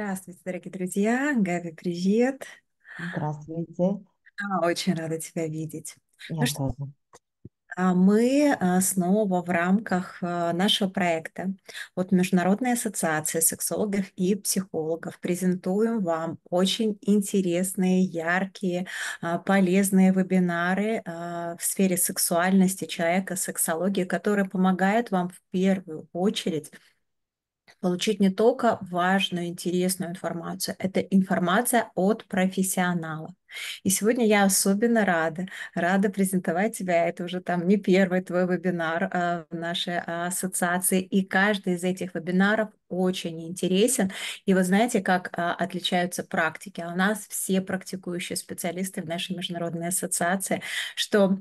Здравствуйте, дорогие друзья. Габи, привет. Здравствуйте, Очень рада тебя видеть. Ну я что, тоже. мы снова в рамках нашего проекта от Международной ассоциации сексологов и психологов презентуем вам очень интересные, яркие, полезные вебинары в сфере сексуальности человека, сексологии, которые помогают вам в первую очередь получить не только важную, интересную информацию, это информация от профессионала. И сегодня я особенно рада презентовать тебя. Это уже там не первый твой вебинар в нашей ассоциации, и каждый из этих вебинаров очень интересен. И вы знаете, как отличаются практики? А у нас все практикующие специалисты в нашей международной ассоциации, что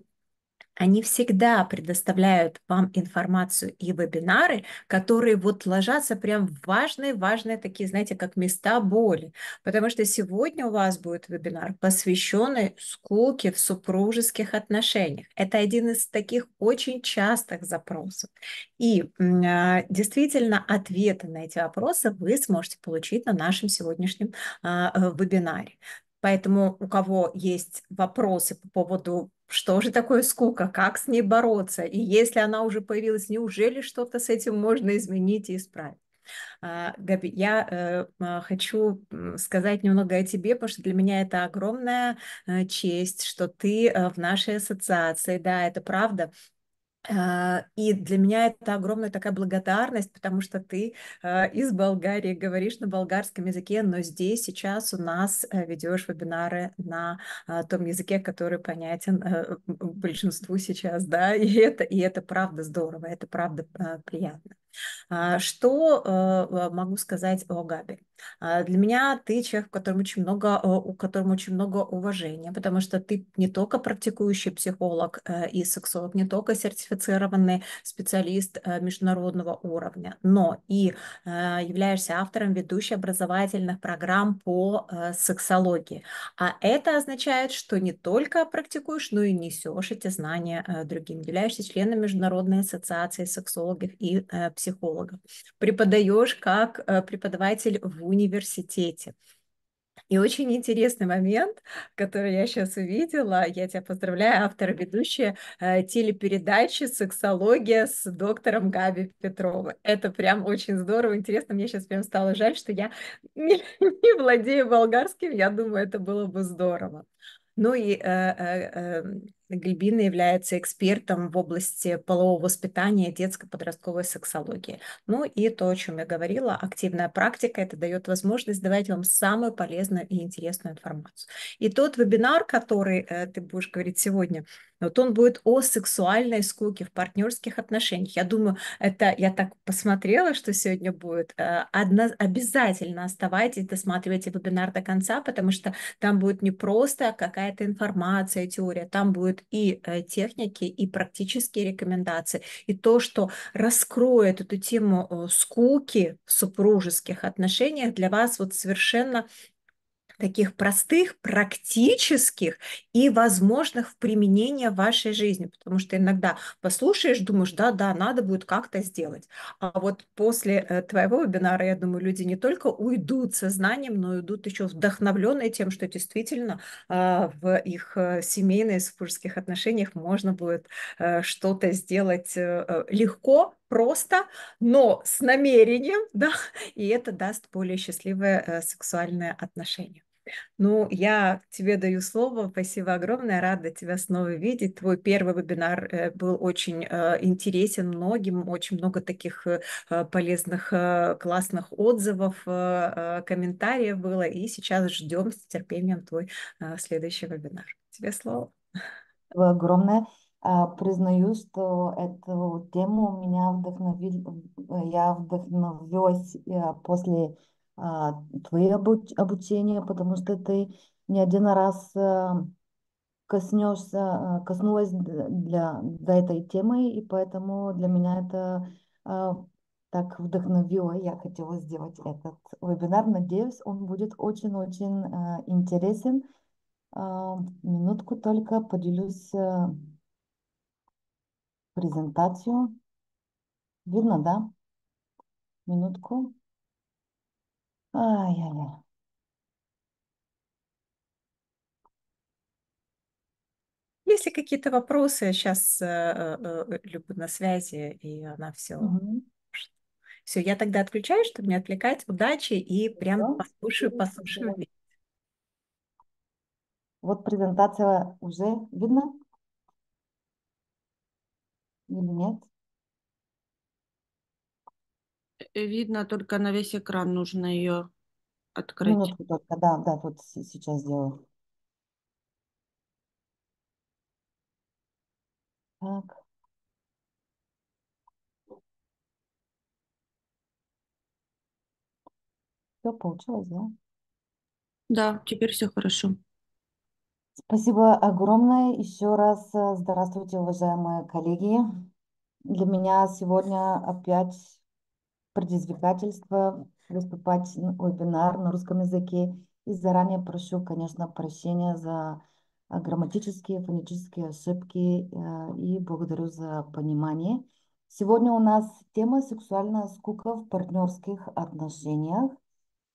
они всегда предоставляют вам информацию и вебинары, которые вот ложатся прям в важные такие, знаете, как места боли. Потому что сегодня у вас будет вебинар, посвященный скуке в супружеских отношениях. Это один из таких очень частых запросов. И действительно, ответы на эти вопросы вы сможете получить на нашем сегодняшнем вебинаре. Поэтому у кого есть вопросы по поводу, что же такое скука, как с ней бороться, и если она уже появилась, неужели что-то с этим можно изменить и исправить? Габи, я хочу сказать немного о тебе, потому что для меня это огромная честь, что ты в нашей ассоциации, да, это правда. И для меня это огромная такая благодарность, потому что ты из Болгарии говоришь на болгарском языке, но здесь сейчас у нас ведешь вебинары на том языке, который понятен большинству сейчас, да, и это правда здорово, это правда приятно. Что могу сказать о Габи? Для меня ты человек, у которого очень много уважения, потому что ты не только практикующий психолог и сексолог, не только сертифицированный специалист международного уровня, но и являешься автором ведущих образовательных программ по сексологии. А это означает, что не только практикуешь, но и несешь эти знания другим. Являешься членом Международной ассоциации сексологов и психологов. Преподаешь как преподаватель в университете. И очень интересный момент, который я сейчас увидела, я тебя поздравляю, автор и ведущая телепередачи «Сексология» с доктором Габи Петровой. Это прям очень здорово, интересно. Мне сейчас прям стало жаль, что я не владею болгарским, я думаю, это было бы здорово. Ну и Гальбина является экспертом в области полового воспитания и детско-подростковой сексологии. Ну и то, о чем я говорила, активная практика, это дает возможность давать вам самую полезную и интересную информацию. И тот вебинар, который ты будешь говорить сегодня, вот он будет о сексуальной скуке в партнерских отношениях. Я думаю, это я так посмотрела, что сегодня будет. Обязательно оставайтесь, досматривайте вебинар до конца, потому что там будет не просто какая-то информация, теория, там будет и техники, и практические рекомендации, и то, что раскроет эту тему скуки в супружеских отношениях для вас вот совершенно таких простых, практических и возможных в применении в вашей жизни, потому что иногда послушаешь, думаешь, да, надо будет как-то сделать. А вот после твоего вебинара, я думаю, люди не только уйдут со знанием, но и уйдут еще вдохновленные тем, что действительно в их семейных, супружеских отношениях можно будет что-то сделать легко, просто, но с намерением, да, и это даст более счастливые сексуальные отношения. Ну, я тебе даю слово. Спасибо огромное. Рада тебя снова видеть. Твой первый вебинар был очень интересен многим. Очень много таких полезных, классных отзывов, комментариев было. И сейчас ждем с терпением твой следующий вебинар. Тебе слово. Огромное. Признаю, что эту тему меня я вдохновилась после твоего обучения, потому что ты не один раз коснулась до этой темы, и поэтому для меня это так вдохновило. Я хотела сделать этот вебинар. Надеюсь, он будет очень-очень интересен. Минутку только поделюсь презентацию. Видно, да? Минутку. Ай-яй-яй. Если какие-то вопросы, сейчас Люба на связи, и она все. Мгм. Все, я тогда отключаюсь, чтобы не отвлекать. Удачи и прям Всё, послушаю, спасибо, послушаю. спасибо. Вот презентация уже видно или нет? Видно, только на весь экран нужно ее открыть. Минутку только, да, да, вот сейчас сделаю. Так, все получилось, да? Да, теперь все хорошо. Спасибо огромное. Еще раз здравствуйте, уважаемые коллеги. Для меня сегодня опять предизвикательство выступать на вебинар на русском языке. И заранее прошу, конечно, прощения за грамматические, фонетические ошибки и благодарю за понимание. Сегодня у нас тема «Сексуальная скука в партнерских отношениях».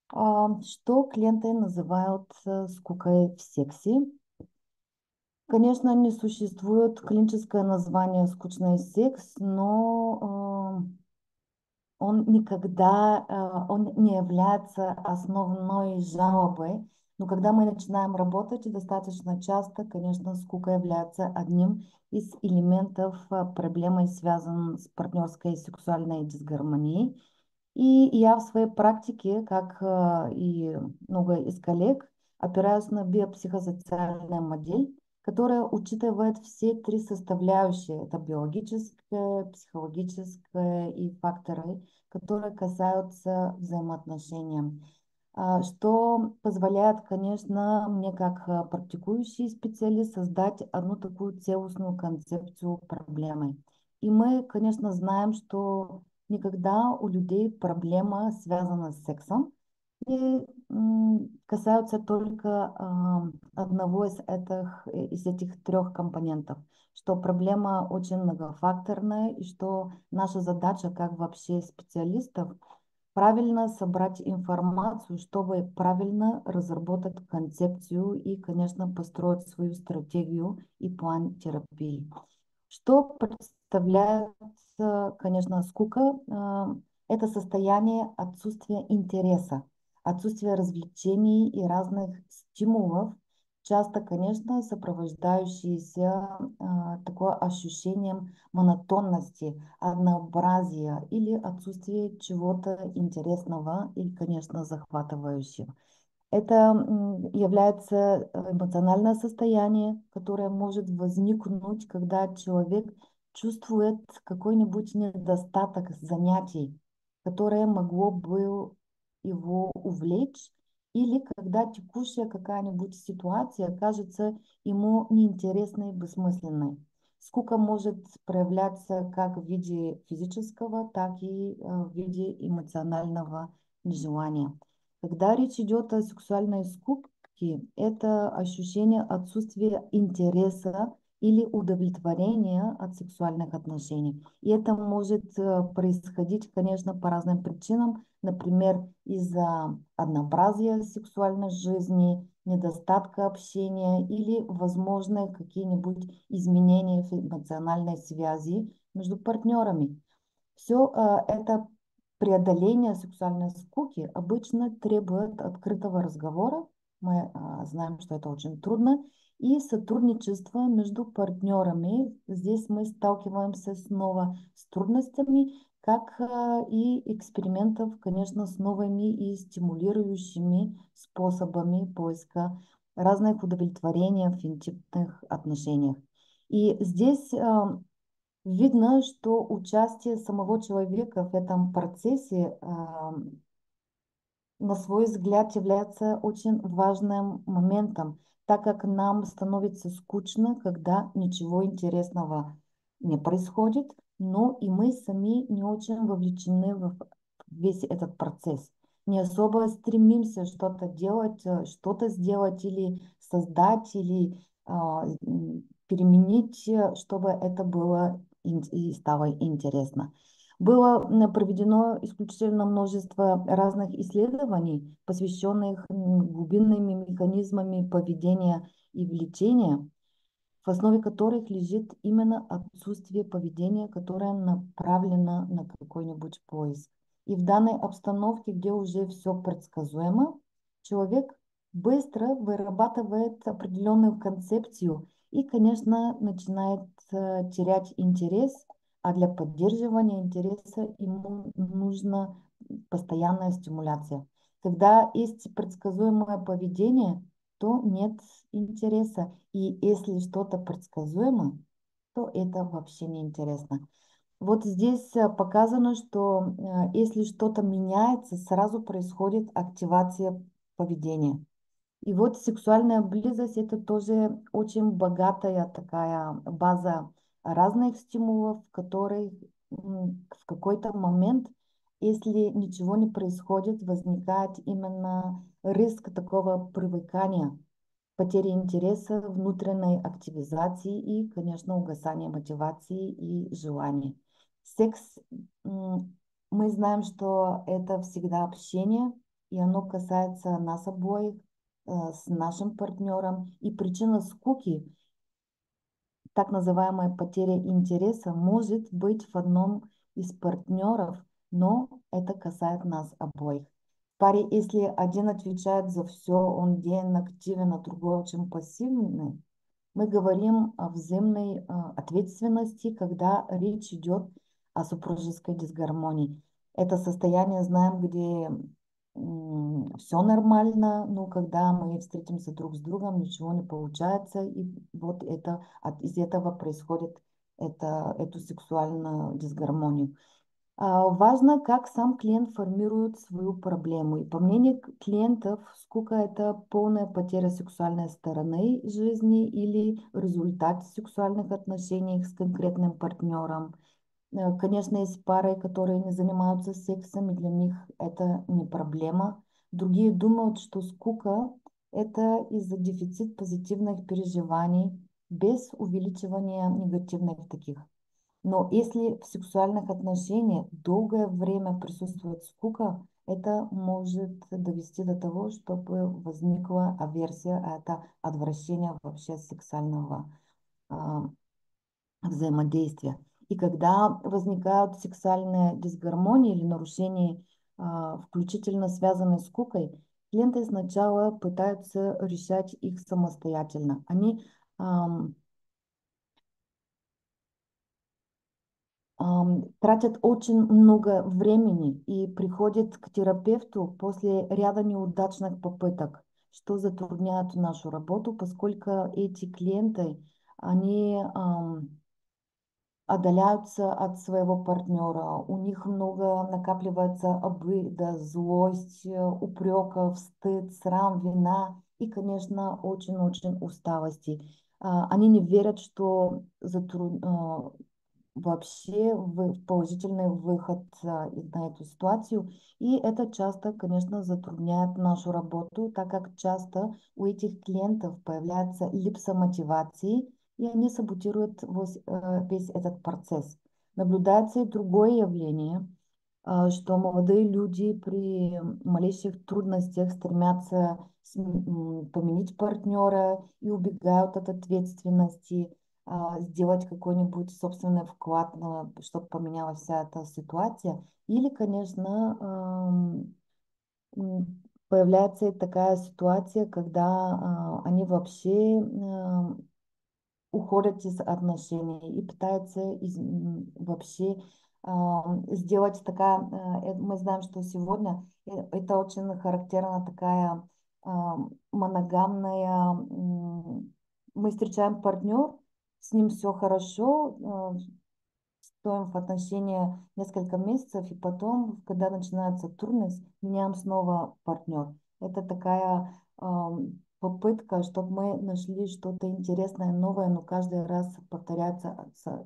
Что клиенты называют скукой в сексе? Конечно, не существует клиническое название «скучный секс», но он не является основной жалобой. Но когда мы начинаем работать, достаточно часто, конечно, скука является одним из элементов проблемы, связанной с партнерской сексуальной дисгармонией. И я в своей практике, как и много из коллег, опираюсь на биопсихосоциальную модель, которая учитывает все три составляющие. Это биологическое, психологическое и факторы, которые касаются взаимоотношений. Что позволяет, конечно, мне как практикующий специалист создать одну такую целостную концепцию проблемы. И мы, конечно, знаем, что никогда у людей проблема связана с сексом и касаются только одного из этих трех компонентов, что проблема очень многофакторная и что наша задача как вообще специалистов правильно собрать информацию, чтобы правильно разработать концепцию и, конечно, построить свою стратегию и план терапии. Что представляет, конечно, скука? Это состояние отсутствия интереса, отсутствие развлечений и разных стимулов, часто, конечно, сопровождающиеся такое ощущением монотонности, однообразия или отсутствия чего-то интересного и, конечно, захватывающего. Это является эмоциональное состояние, которое может возникнуть, когда человек чувствует какой-нибудь недостаток занятий, которое могло бы его увлечь, или когда текущая какая-нибудь ситуация кажется ему неинтересной и бессмысленной. Скука может проявляться как в виде физического, так и в виде эмоционального нежелания. Когда речь идет о сексуальной скуке, это ощущение отсутствия интереса или удовлетворения от сексуальных отношений. И это может происходить, конечно, по разным причинам, например, из-за однообразия сексуальной жизни, недостатка общения или, возможно, какие-нибудь изменения в эмоциональной связи между партнерами. Все это преодоление сексуальной скуки обычно требует открытого разговора. Мы знаем, что это очень трудно. И сотрудничество между партнерами. Здесь мы сталкиваемся снова с трудностями, как и экспериментов, конечно, с новыми и стимулирующими способами поиска разных удовлетворений в интимных отношениях. И здесь видно, что участие самого человека в этом процессе, на свой взгляд, является очень важным моментом, так как нам становится скучно, когда ничего интересного не происходит, но и мы сами не очень вовлечены в весь этот процесс. Не особо стремимся что-то делать, что-то сделать или создать, или переменить, чтобы это было и стало интересно. Было проведено исключительно множество разных исследований, посвященных глубинными механизмами поведения и влечения, в основе которых лежит именно отсутствие поведения, которое направлено на какой-нибудь поиск. И в данной обстановке, где уже все предсказуемо, человек быстро вырабатывает определенную концепцию и, конечно, начинает терять интерес, а для поддерживания интереса ему нужна постоянная стимуляция. Когда есть предсказуемое поведение, то нет интереса. И если что-то предсказуемо, то это вообще не интересно. Вот здесь показано, что если что-то меняется, сразу происходит активация поведения. И вот сексуальная близость — это тоже очень богатая такая база разных стимулов, которые в какой-то момент, если ничего не происходит, возникает именно риск такого привыкания, потери интереса, внутренней активизации и, конечно, угасания мотивации и желаний. Секс, мы знаем, что это всегда общение, и оно касается нас обоих, с нашим партнером. И причина скуки, так называемая потеря интереса, может быть в одном из партнеров, но это касается нас обоих. В паре, если один отвечает за все, он день активен, а другой очень пассивный, мы говорим о взаимной ответственности, когда речь идет о супружеской дисгармонии. Это состояние знаем, где все нормально, но когда мы встретимся друг с другом, ничего не получается, и вот это, из этого происходит эту сексуальную дисгармонию. Важно, как сам клиент формирует свою проблему. И по мнению клиентов, скука — это полная потеря сексуальной стороны жизни или результат сексуальных отношений с конкретным партнером. Конечно, есть пары, которые не занимаются сексом, и для них это не проблема. Другие думают, что скука — это из-за дефицита позитивных переживаний без увеличивания негативных таких. Но если в сексуальных отношениях долгое время присутствует скука, это может довести до того, чтобы возникла аверсия, а это отвращение вообще сексуального а, взаимодействия. И когда возникают сексуальные дисгармонии или нарушения, включительно связанные с скукой, клиенты сначала пытаются решать их самостоятельно. Они тратят очень много времени и приходят к терапевту после ряда неудачных попыток, что затрудняет нашу работу, поскольку эти клиенты, они отдаляются от своего партнера, у них много накапливается обида, злость, упреков, стыд, срам, вина и, конечно, очень-очень усталости. Они не верят, что вообще в положительный выход на эту ситуацию. И это часто, конечно, затрудняет нашу работу, так как часто у этих клиентов появляется липса мотивации, и они саботируют весь этот процесс. Наблюдается и другое явление, что молодые люди при малейших трудностях стремятся поменять партнера и убегают от ответственности, сделать какой-нибудь собственный вклад, чтобы поменялась вся эта ситуация. Или, конечно, появляется и такая ситуация, когда они вообще уходят из отношений и пытаются вообще сделать такая, мы знаем, что сегодня это очень характерна такая моногамная, мы встречаем партнер, с ним все хорошо, стоим в отношения несколько месяцев, и потом, когда начинается трудность, меняем снова партнер. Это такая попытка, чтобы мы нашли что-то интересное, новое, но каждый раз повторяется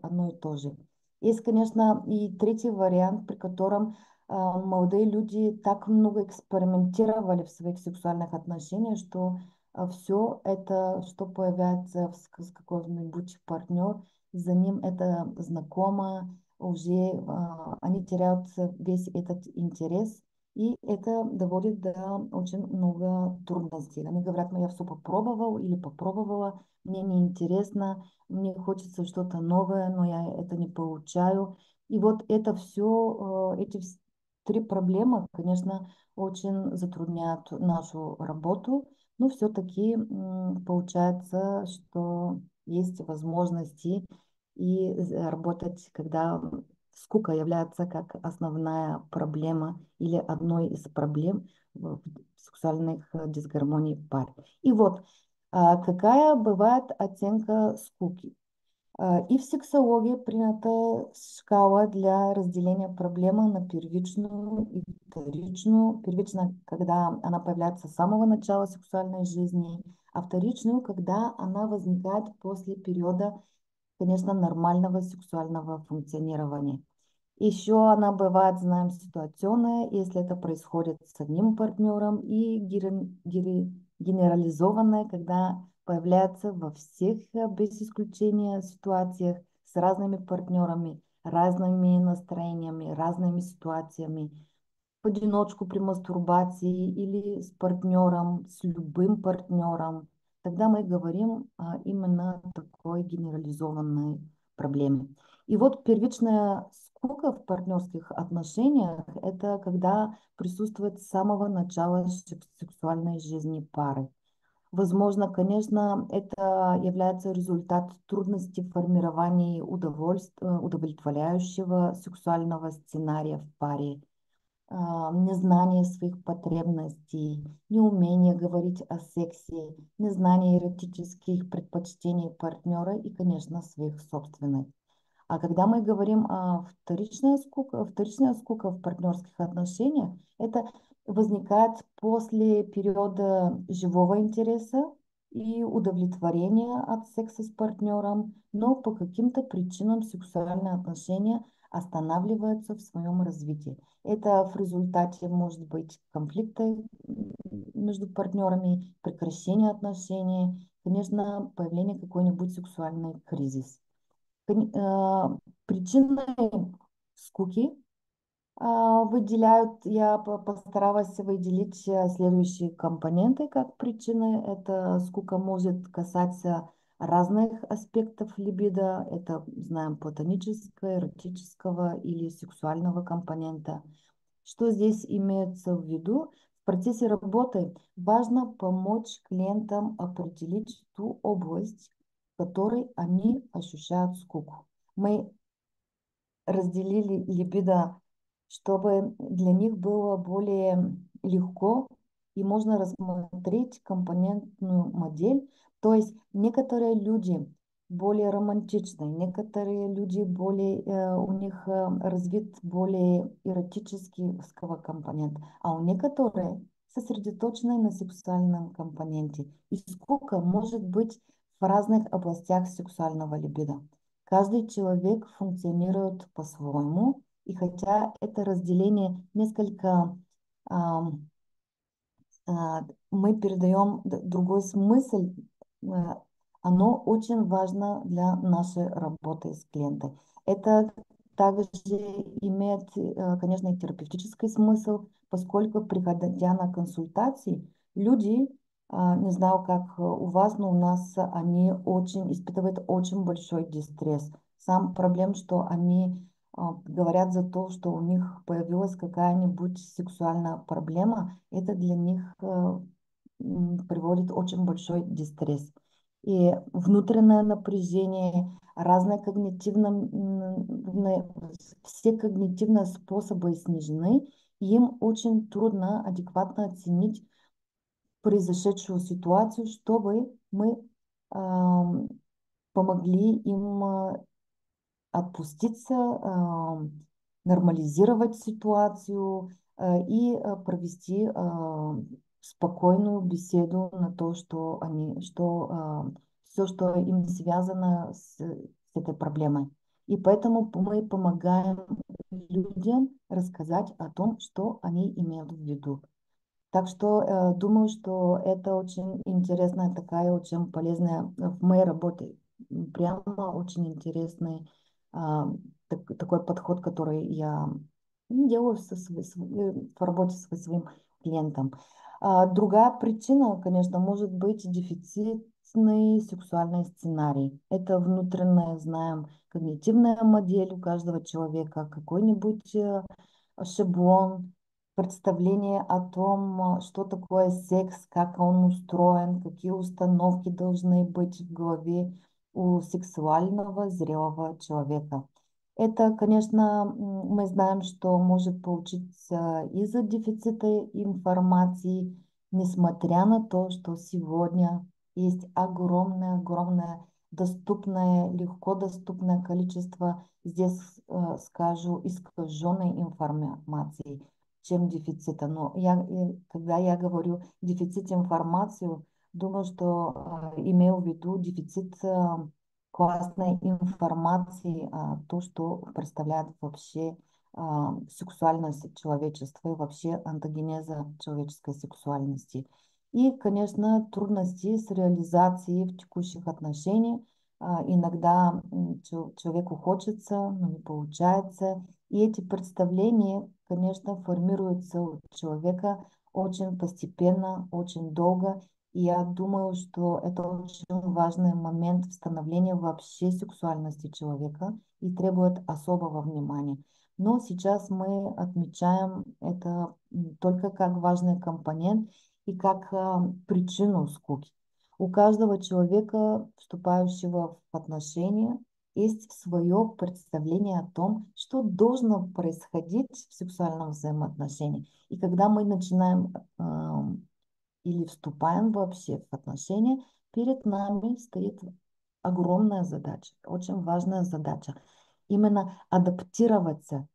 одно и то же. Есть, конечно, и третий вариант, при котором молодые люди так много экспериментировали в своих сексуальных отношениях, что все это, что появляется с какой-нибудь партнер, за ним это знакомо, уже они теряют весь этот интерес, и это доводит до очень много трудностей. Они говорят, ну я все попробовал или попробовала, мне неинтересно, мне хочется что-то новое, но я это не получаю. И вот это все, три проблемы, конечно, очень затрудняют нашу работу, но все-таки получается, что есть возможности и работать, когда скука является как основная проблема или одной из проблем в сексуальных дисгармоний в паре. И вот какая бывает оценка скуки? И в сексологии принята шкала для разделения проблемы на первичную и вторичную. Первичная, когда она появляется с самого начала сексуальной жизни, а вторичную, когда она возникает после периода, конечно, нормального сексуального функционирования. Еще она бывает, знаем, ситуационная, если это происходит с одним партнером, и генерализованная, когда появляется во всех, без исключения, ситуациях с разными партнерами, разными настроениями, разными ситуациями, в одиночку при мастурбации или с партнером, с любым партнером. Тогда мы говорим именно о такой генерализованной проблеме. И вот первичная скука в партнерских отношениях – это когда присутствует с самого начала сексуальной жизни пары. Возможно, конечно, это является результат трудностей в формировании удовлетворяющего сексуального сценария в паре, незнание своих потребностей, неумение говорить о сексе, незнание эротических предпочтений партнера и, конечно, своих собственных. А когда мы говорим о вторичная скука в партнерских отношениях, это возникает после периода живого интереса и удовлетворения от секса с партнером, но по каким-то причинам сексуальные отношения останавливаются в своем развитии. Это в результате может быть конфликта между партнерами, прекращение отношений, конечно, появление какой-нибудь сексуальный кризис. Причиной скуки я постаралась выделить следующие компоненты как причины. Это скука может касаться разных аспектов либидо. Это, знаем, платонического, эротического или сексуального компонента. Что здесь имеется в виду? В процессе работы важно помочь клиентам определить ту область, в которой они ощущают скуку. Мы разделили либидо, чтобы для них было более легко и можно рассмотреть компонентную модель. То есть некоторые люди более романтичные, некоторые люди у них развит более эротического компонента, а у некоторых сосредоточены на сексуальном компоненте. И скука может быть в разных областях сексуального либидо. Каждый человек функционирует по-своему, и хотя это разделение несколько мы передаем другой смысл, оно очень важно для нашей работы с клиентой. Это также имеет, конечно, и терапевтический смысл, поскольку, приходя на консультации, люди, не знаю, как у вас, но у нас они испытывают очень большой дистресс. Сам проблем, что они говорят за то, что у них появилась какая-нибудь сексуальная проблема, это для них приводит очень большой дистресс. И внутреннее напряжение, все когнитивные способы снижены, и им очень трудно адекватно оценить произошедшую ситуацию, чтобы мы помогли им отпуститься, нормализировать ситуацию и провести спокойную беседу на то, все, что им связано с этой проблемой. И поэтому мы помогаем людям рассказать о том, что они имеют в виду. Так что думаю, что это очень интересная, такая очень полезная в моей работе. Прямо очень интересный такой подход, который я делаю в работе со своим клиентом. Другая причина, конечно, может быть дефицитный сексуальный сценарий. Это внутренняя, знаем, когнитивная модель у каждого человека, какой-нибудь шаблон, представление о том, что такое секс, как он устроен, какие установки должны быть в голове у сексуального зрелого человека. Это, конечно, мы знаем, что может получиться из-за дефицита информации, несмотря на то, что сегодня есть огромное доступное, легко доступное количество, здесь скажу, искаженной информации, чем дефицита. Но когда я говорю дефицит информации, думаю, что имею в виду дефицит классной информации, то, что представляет вообще сексуальность человечества и вообще антогенеза человеческой сексуальности. И, конечно, трудности с реализацией в текущих отношениях. Иногда человеку хочется, но не получается. И эти представления, конечно, формируются у человека очень постепенно, очень долго. И я думаю, что это очень важный момент в становлении вообще сексуальности человека и требует особого внимания. Но сейчас мы отмечаем это только как важный компонент и как причину скуки. У каждого человека, вступающего в отношения, есть свое представление о том, что должно происходить в сексуальном взаимоотношении. И когда мы начинаем или вступаем вообще в отношения, перед нами стоит огромная задача, очень важная задача. Именно адаптироваться,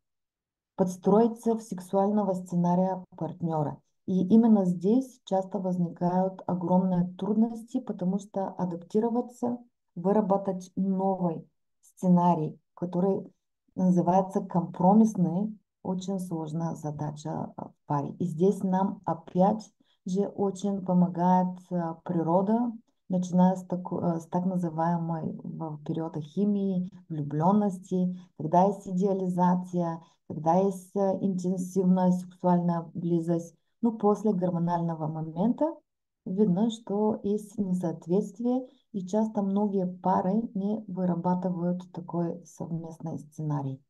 подстроиться в сексуального сценария партнера. И именно здесь часто возникают огромные трудности, потому что адаптироваться, выработать новый сценарий, который называется компромиссный, очень сложная задача в паре. И здесь нам опять же очень помогает природа, начиная с так называемой в периода химии, влюбленности, когда есть идеализация, когда есть интенсивная сексуальная близость. Ну, после гормонального момента видно, что есть несоответствие, и часто многие пары не вырабатывают такой совместный сценарий.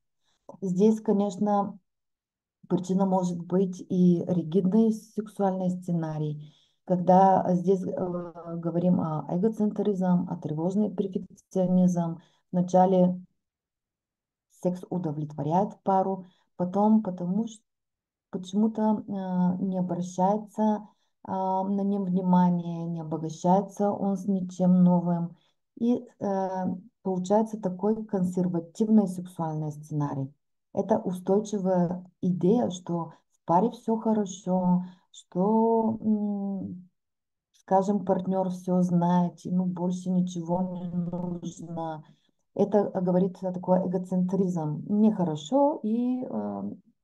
Здесь, конечно, причина может быть и ригидный сексуальный сценарий, когда здесь говорим о эгоцентризм, о тревожный перфекционизм. Вначале секс удовлетворяет пару, потом потому что почему-то не обращается на нем внимания, не обогащается он с ничем новым. И получается такой консервативный сексуальный сценарий. Это устойчивая идея, что в паре все хорошо, что, скажем, партнер все знает, ему больше ничего не нужно. Это говорит о такой эгоцентризм. Мне хорошо, и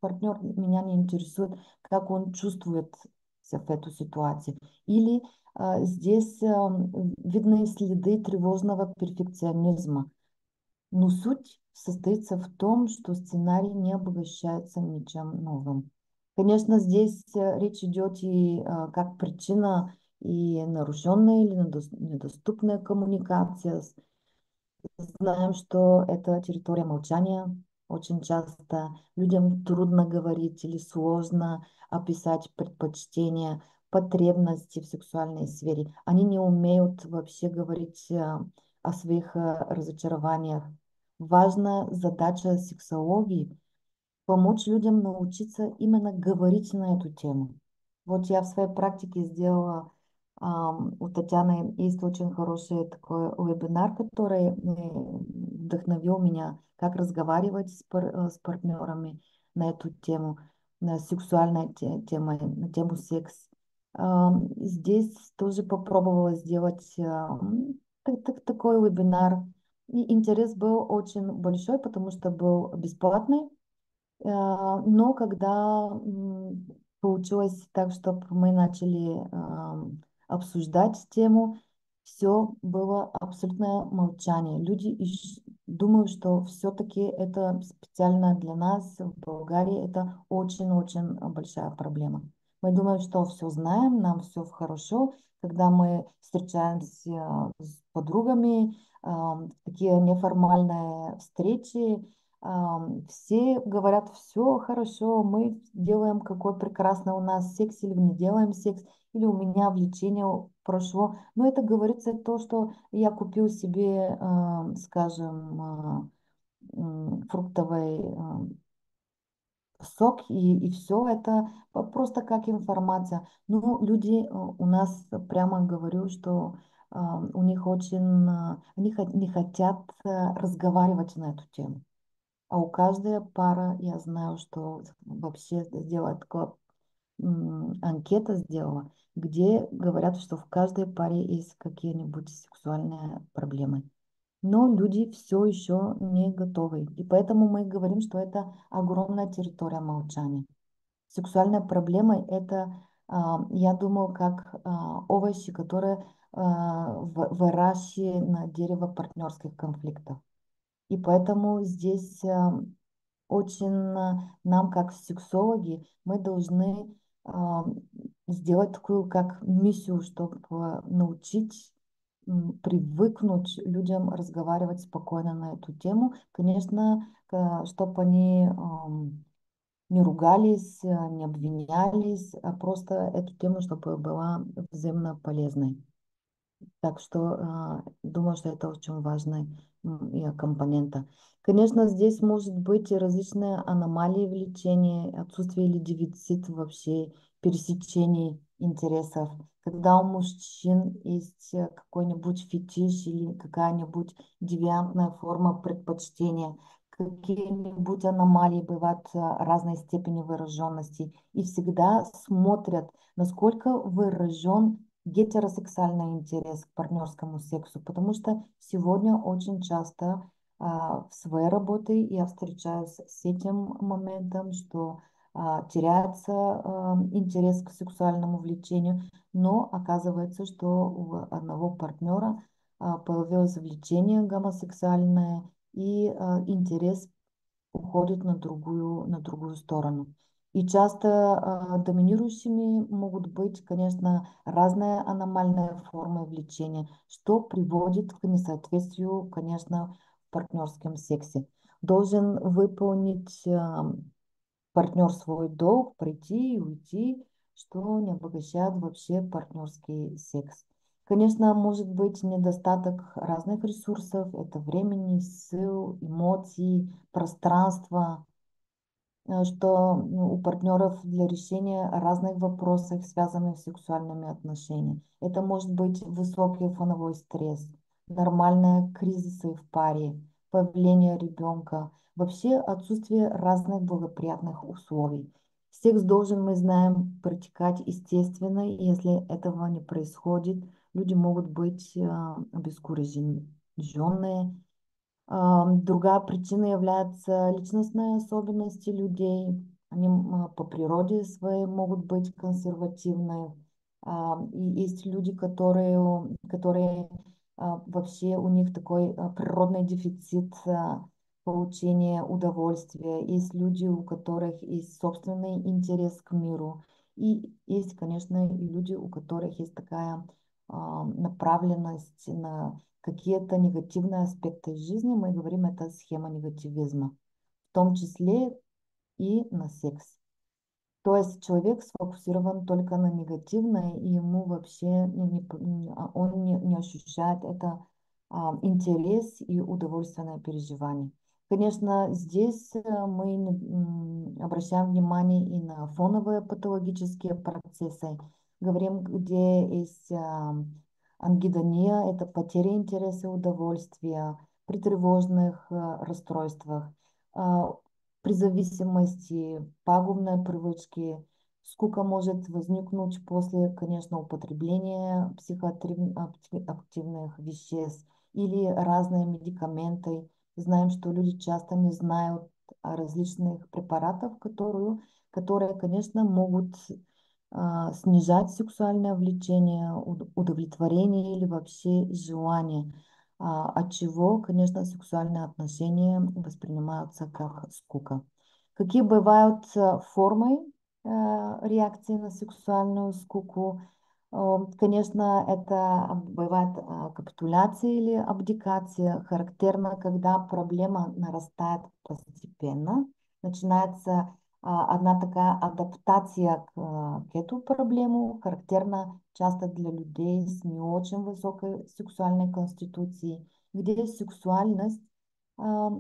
партнер меня не интересует, как он чувствует себя в эту ситуацию. Или здесь видны следы тревожного перфекционизма. Но суть состоится в том, что сценарий не обогащается ничем новым. Конечно, здесь речь идет и как причина и нарушенная или недоступная коммуникация. Знаем, что это территория молчания. Очень часто людям трудно говорить или сложно описать предпочтения, потребности в сексуальной сфере. Они не умеют вообще говорить о своих разочарованиях. Важная задача сексологии — помочь людям научиться именно говорить на эту тему. Вот я в своей практике сделала, у Татьяны есть очень хороший такой вебинар, который вдохновил меня, как разговаривать с партнерами на эту тему, на сексуальной темы, на тему секс. Здесь тоже попробовала сделать такой вебинар. И интерес был очень большой, потому что был бесплатный. Но когда получилось так, чтобы мы начали обсуждать тему, все было абсолютное молчание. Люди думаю, что все-таки это специально для нас в Болгарии это очень-очень большая проблема. Мы думаем, что все знаем, нам все хорошо, когда мы встречаемся с подругами, такие неформальные встречи, все говорят, все хорошо, мы делаем, какой прекрасный у нас секс или не делаем секс, или у меня влечение прошло. Но это говорится то, что я купил себе, скажем, фруктовый сок, и все это просто как информация. Ну, люди у нас, прямо говорю, что у них очень, они не хотят разговаривать на эту тему. А у каждой пара, я знаю, что вообще сделала такое, анкета сделала, где говорят, что в каждой паре есть какие-нибудь сексуальные проблемы. Но люди все еще не готовы. И поэтому мы говорим, что это огромная территория молчания. Сексуальные проблемы– это, я думаю, как овощи, которые выращивают на дерево партнерских конфликтов. И поэтому здесь очень нам, как сексологи, мы должны а, сделать такую как миссию, чтобы научить, привыкнуть людям разговаривать спокойно на эту тему. Конечно, чтобы они не ругались, не обвинялись, а просто эту тему, чтобы была взаимно полезной. Так что думаю, что это очень важный и компонента. Конечно, здесь может быть и различные аномалии влечения, отсутствие или дефицит вообще пересечений интересов. Когда у мужчин есть какой-нибудь фетиш или какая-нибудь девиантная форма предпочтения, какие-нибудь аномалии бывают разной степени выраженности, и всегда смотрят, насколько выражен гетеросексуальный интерес к партнерскому сексу, потому что сегодня очень часто в своей работе я встречаюсь с этим моментом, что теряется интерес к сексуальному влечению, но оказывается, что у одного партнера появилось влечение гомосексуальное, и интерес уходит на другую сторону. И часто доминирующими могут быть, конечно, разные аномальные формы влечения, что приводит к несоответствию, конечно, в партнерском сексе. Должен выполнить партнер свой долг, прийти и уйти, что не обогащает вообще партнерский секс. Конечно, может быть недостаток разных ресурсов, это времени, сил, эмоций, пространства, что у партнеров для решения разных вопросов, связанных с сексуальными отношениями. Это может быть высокий фоновой стресс, нормальные кризисы в паре, появление ребенка, вообще отсутствие разных благоприятных условий. Секс должен, мы знаем, протекать естественно, и если этого не происходит, люди могут быть обескураженные. Другая причина является личностные особенности людей. Они по природе своей могут быть консервативны. И есть люди, которые вообще у них такой природный дефицит получения удовольствия. Есть люди, у которых есть собственный интерес к миру. И есть, конечно, и люди, у которых есть такая направленность на какие-то негативные аспекты жизни, мы говорим, это схема негативизма, в том числе и на секс. То есть человек сфокусирован только на негативное, и ему вообще он не ощущает это интерес и удовольственное переживание. Конечно, здесь мы обращаем внимание и на фоновые патологические процессы. Говорим, где есть ангидония, это потеря интереса и удовольствия, при тревожных расстройствах, при зависимости, пагубной привычки. Скука может возникнуть после, конечно, употребления психоактивных веществ или разные медикаменты. Знаем, что люди часто не знают о различных препаратах, которые, конечно, могут снижать сексуальное влечение, удовлетворение или вообще желание. от чего, конечно, сексуальные отношения воспринимаются как скука. Какие бывают формы реакции на сексуальную скуку? Конечно, это бывает капитуляция или абдикация. Характерно, когда проблема нарастает постепенно. Начинается одна такая адаптация к эту проблему. Характерна часто для людей с не очень высокой сексуальной конституцией, где сексуальность а,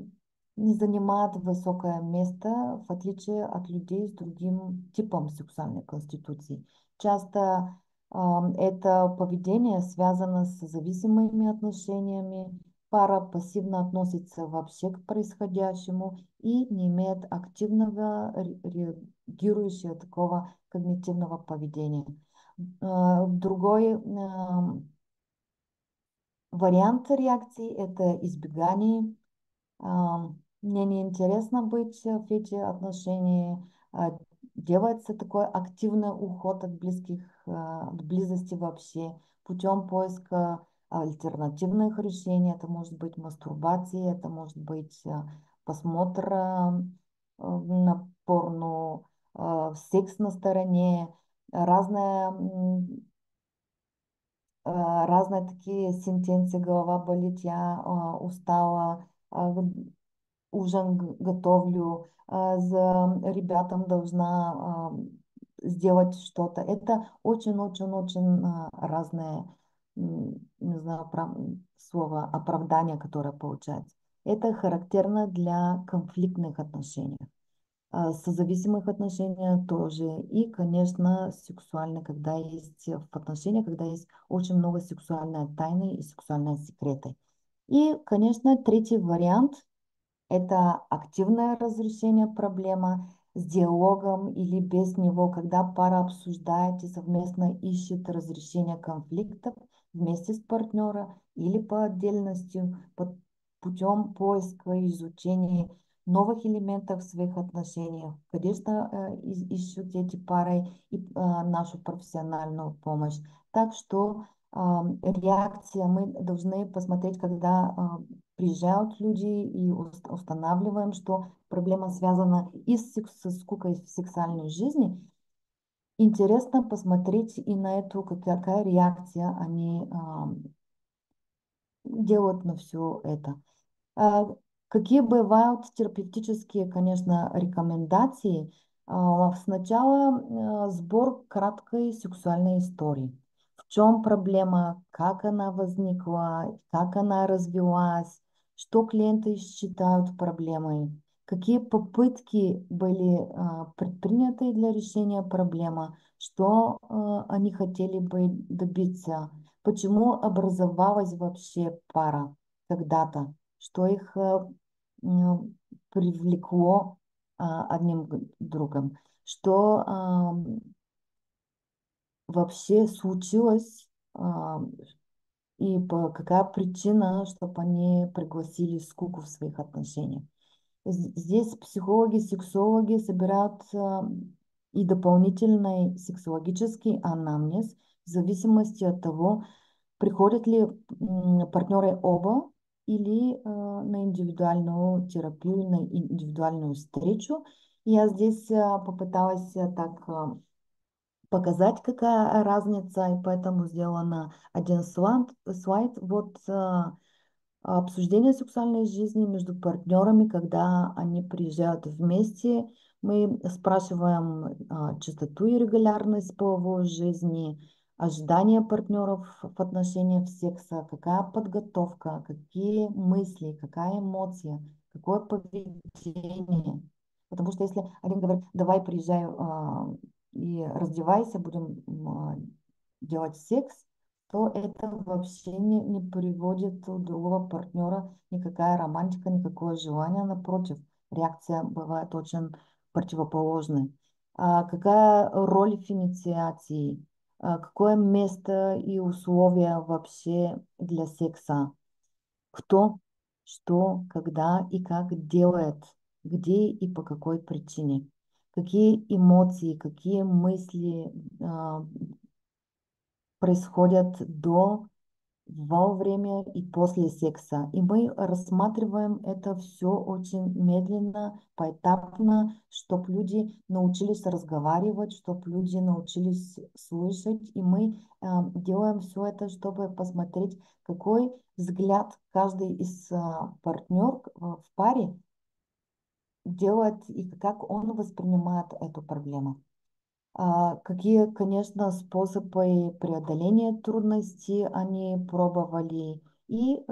не занимает высокое место, в отличие от людей с другим типом сексуальной конституции. Часто это поведение связано с зависимыми отношениями, пара пассивно относится вообще к происходящему и не имеет активного реагирующего такого когнитивного поведения. Другой вариант реакции – это избегание. Мне не интересно быть в эти отношения. Делается такой активный уход от близких, от близости вообще путем поиска альтернативных решений. Это может быть мастурбация, это может быть просмотр на порно, секс на стороне, разные разные такие сентенции, голова болит, я устала, ужин готовлю, за ребятам должна сделать что-то. Это очень-очень-очень разные, не знаю, слово оправдание, которое получается. Это характерно для конфликтных отношений. Созависимых отношениях тоже. И, конечно, сексуально, когда есть в отношениях, когда есть очень много сексуальной тайны и сексуальной секреты. И, конечно, третий вариант – это активное разрешение проблемы с диалогом или без него, когда пара обсуждает и совместно ищет разрешение конфликтов вместе с партнером или по отдельности, путем поиска и изучения новых элементов в своих отношениях. Конечно, ищут эти пары и нашу профессиональную помощь. Так что реакция мы должны посмотреть, когда приезжают люди и устанавливаем, что проблема связана и со скукой в сексуальной жизни. Интересно посмотреть и на эту, какая реакция они делают на все это. А, Какие бывают терапевтические, конечно, рекомендации? Сначала сбор краткой сексуальной истории. В чем проблема, как она возникла, как она развилась, что клиенты считают проблемой, какие попытки были предприняты для решения проблемы, что они хотели бы добиться, почему образовалась вообще пара когда-то, что их привлекло одним к другом, что вообще случилось и какая причина, чтобы они пригласили скуку в своих отношениях. Здесь психологи, сексологи собирают и дополнительный сексологический анамнез в зависимости от того, приходят ли партнеры оба или на индивидуальную терапию, на индивидуальную встречу. Я здесь попыталась так показать, какая разница, и поэтому сделана один слайд. Вот обсуждение сексуальной жизни между партнерами, когда они приезжают вместе. Мы спрашиваем частоту и регулярность половой жизни, ожидания партнеров в отношениях секса, какая подготовка, какие мысли, какая эмоция, какое поведение. Потому что если один говорит, давай приезжай и раздевайся, будем делать секс, то это вообще не приводит у другого партнера никакая романтика, никакое желание, напротив, реакция бывает очень противоположной. Какая роль в инициации? Какое место и условия вообще для секса? Кто, что, когда и как делает, где и по какой причине? Какие эмоции, какие мысли происходят до во время и после секса. И мы рассматриваем это все очень медленно, поэтапно, чтобы люди научились разговаривать, чтобы люди научились слышать. И мы делаем все это, чтобы посмотреть, какой взгляд каждый из партнер в паре делает и как он воспринимает эту проблему. Какие, конечно, способы преодоления трудностей они пробовали. И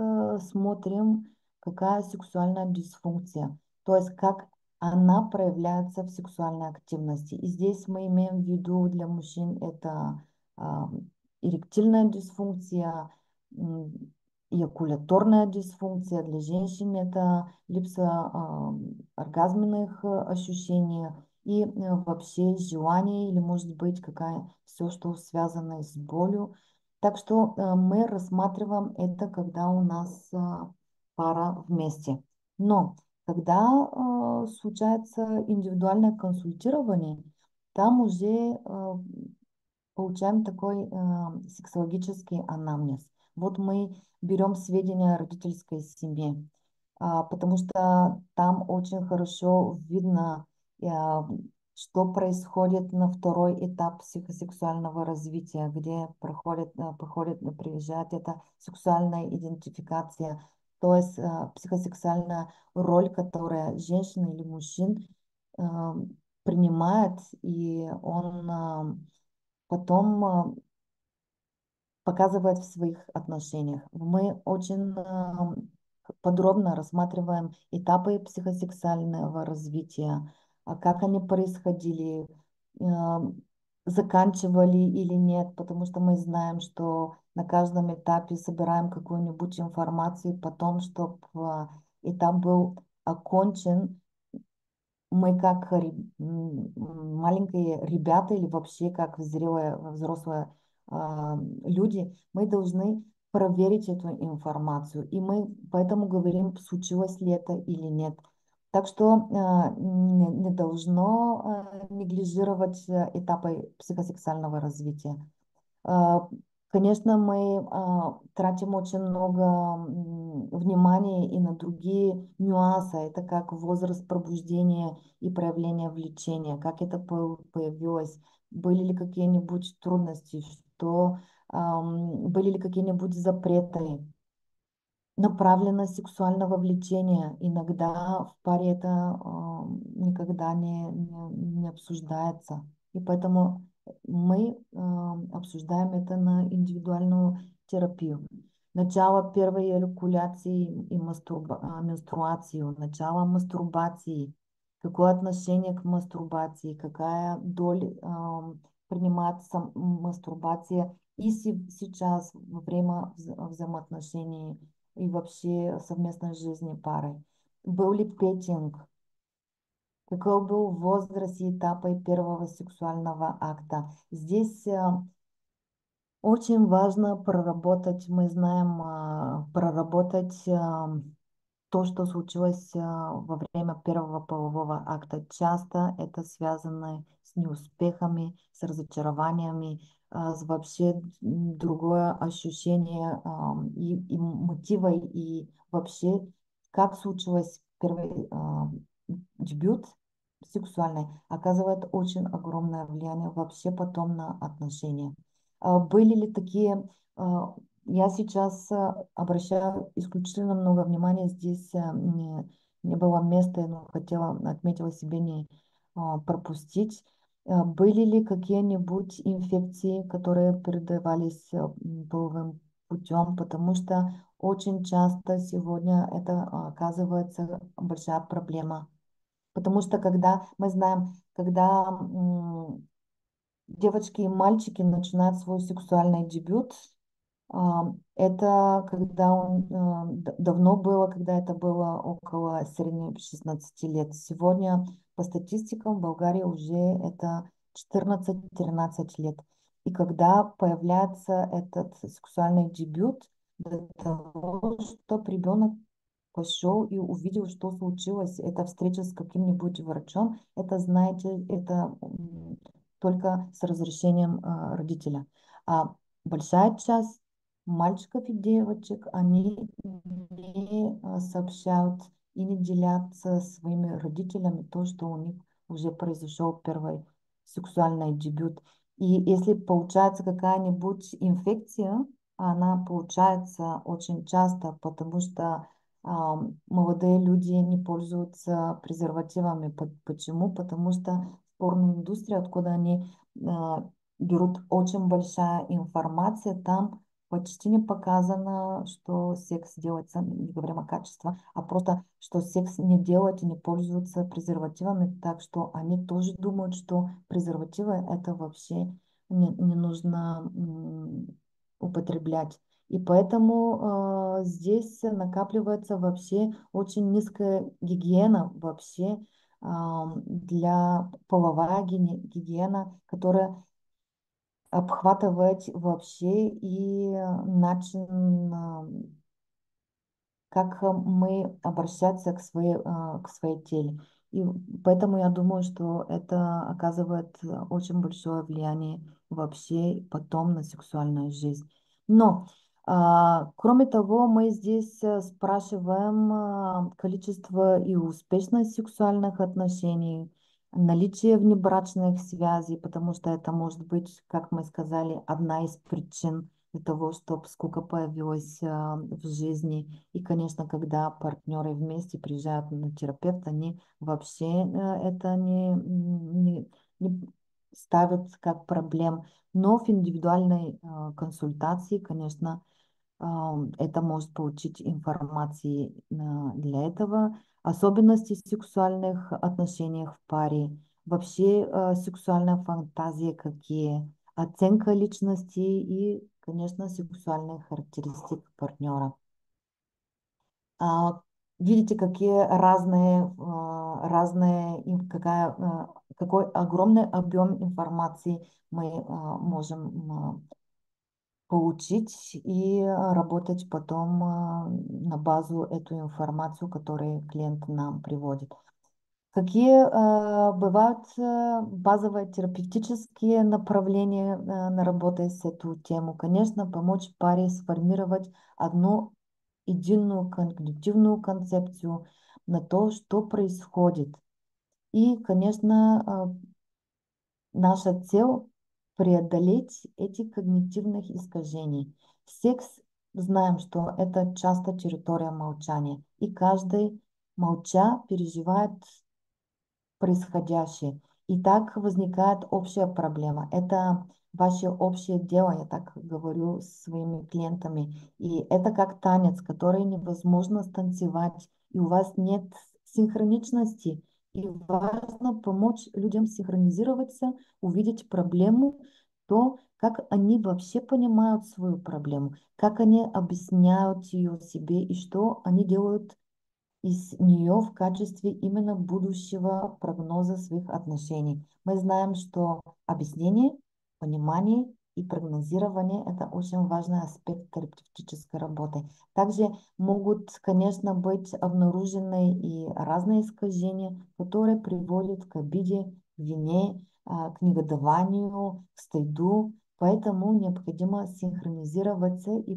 смотрим, какая сексуальная дисфункция, то есть как она проявляется в сексуальной активности. И здесь мы имеем в виду для мужчин это а, эректильная дисфункция, эякуляторная дисфункция, для женщин это липса оргазменных ощущений и вообще желание или может быть какая все, что связано с болью. Так что мы рассматриваем это, когда у нас пара вместе. Но когда случается индивидуальное консультирование, там уже получаем такой сексологический анамнез. Вот мы берем сведения о родительской семье, потому что там очень хорошо видно, а, что происходит на второй этап психосексуального развития, где приезжает эта сексуальная идентификация, то есть психосексуальная роль, которая женщина или мужчин а, принимает, и он потом показывает в своих отношениях. Мы очень подробно рассматриваем этапы психосексуального развития, как они происходили, э, заканчивали или нет, потому что мы знаем, что на каждом этапе собираем какую-нибудь информацию, потом, чтобы этап был окончен, мы как маленькие ребята или вообще как взрослые люди, мы должны проверить эту информацию. И мы поэтому говорим, случилось ли это или нет. Так что не должно неглижировать этапы психосексуального развития. А, Конечно, мы тратим очень много внимания и на другие нюансы. Это как возраст пробуждения и проявления влечения, как это появилось, были ли какие-нибудь трудности, что были ли какие-нибудь запреты, направленность сексуального влечения. Иногда в паре это никогда не обсуждается. И поэтому мы обсуждаем это на индивидуальную терапию. Начало первой эякуляции и менструацию, начало мастурбации, какое отношение к мастурбации, какая доля принимается мастурбация и сейчас во время взаимоотношений и вообще совместной жизни пары. Был ли петинг? Какой был возраст и этапы первого сексуального акта? Здесь очень важно проработать, мы знаем, проработать то, что случилось во время первого полового акта. Часто это связано с неуспехами, с разочарованиями, с вообще другое ощущение и мотива, и вообще как случилось первый дебют сексуальный, оказывает очень огромное влияние вообще потом на отношения. Были ли такие я сейчас обращаю исключительно много внимания. Здесь не было места, но отметила себе не пропустить. Были ли какие-нибудь инфекции, которые передавались половым путем? Потому что очень часто сегодня это оказывается большая проблема. Потому что когда мы знаем, когда девочки и мальчики начинают свой сексуальный дебют, это когда давно было, когда это было около среднего 16 лет. Сегодня по статистикам в Болгарии уже это 14-13 лет. И когда появляется этот сексуальный дебют, для того, чтобы ребенок пошел и увидел, что случилось, это встреча с каким-нибудь врачом, это, знаете, это только с разрешением родителя. А большая часть мальчиков и девочек, они не сообщают и не делятся своими родителями то, что у них уже произошел первый сексуальный дебют. И если получается какая-нибудь инфекция, она получается очень часто, потому что молодые люди не пользуются презервативами. Почему? Потому что порноиндустрия, откуда они берут очень большая информация, там почти не показано, что секс делается, не говорим о качестве, а просто, что секс не делают и не пользуются презервативами, так что они тоже думают, что презервативы это вообще не нужно употреблять. И поэтому здесь накапливается вообще очень низкая гигиена вообще для половая гигиена, которая обхватывает вообще и начин как мы обращаться к своей теле. И поэтому я думаю, что это оказывает очень большое влияние вообще потом на сексуальную жизнь. Но, кроме того, мы здесь спрашиваем количество и успешность сексуальных отношений, наличие внебрачных связей, потому что это может быть, как мы сказали, одна из причин для того, чтобы сколько появилось в жизни. И, конечно, когда партнеры вместе приезжают на терапевта, они вообще это не ставят как проблем. Но в индивидуальной консультации, конечно, это может получить информации для этого, особенности сексуальных отношений в паре, вообще сексуальная фантазия какие, оценка личности и, конечно, сексуальные характеристики партнера. А, Видите, какие какой огромный объем информации мы можем получить и работать потом на базу эту информацию, которую клиент нам приводит. Какие бывают базовые терапевтические направления на работе с эту тему? Конечно, помочь паре сформировать одну единую когнитивную концепцию на то, что происходит. И, конечно, наша цель преодолеть эти когнитивных искажений. Секс, знаем, что это часто территория молчания, и каждый молча переживает происходящее. И так возникает общая проблема. Это ваше общее дело, я так говорю с своими клиентами. И это как танец, который невозможно станцевать, и у вас нет синхроничности. И важно помочь людям синхронизироваться, увидеть проблему, то, как они вообще понимают свою проблему, как они объясняют ее себе и что они делают из нее в качестве именно будущего прогноза своих отношений. Мы знаем, что объяснение, понимание и прогнозирование – это очень важный аспект терапевтической работы. Также могут, конечно, быть обнаружены и разные искажения, которые приводят к обиде, вине, к негодованию, к стыду. Поэтому необходимо синхронизироваться и